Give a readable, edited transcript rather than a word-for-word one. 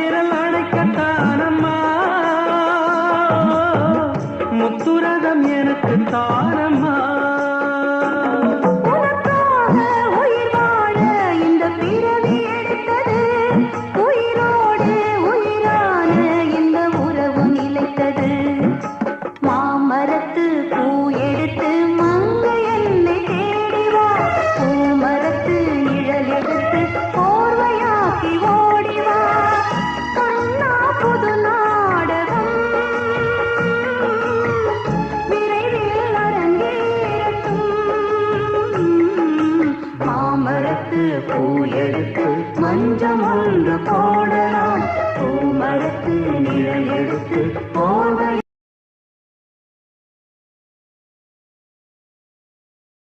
விரல் அடைக்கத்தானம்மா முத்துரதம் எனக்கு தானம்மா பூ எடுத்து மஞ்சம் ஒன்று போடலாம் பூமரத்து நிழல் எடுத்து போட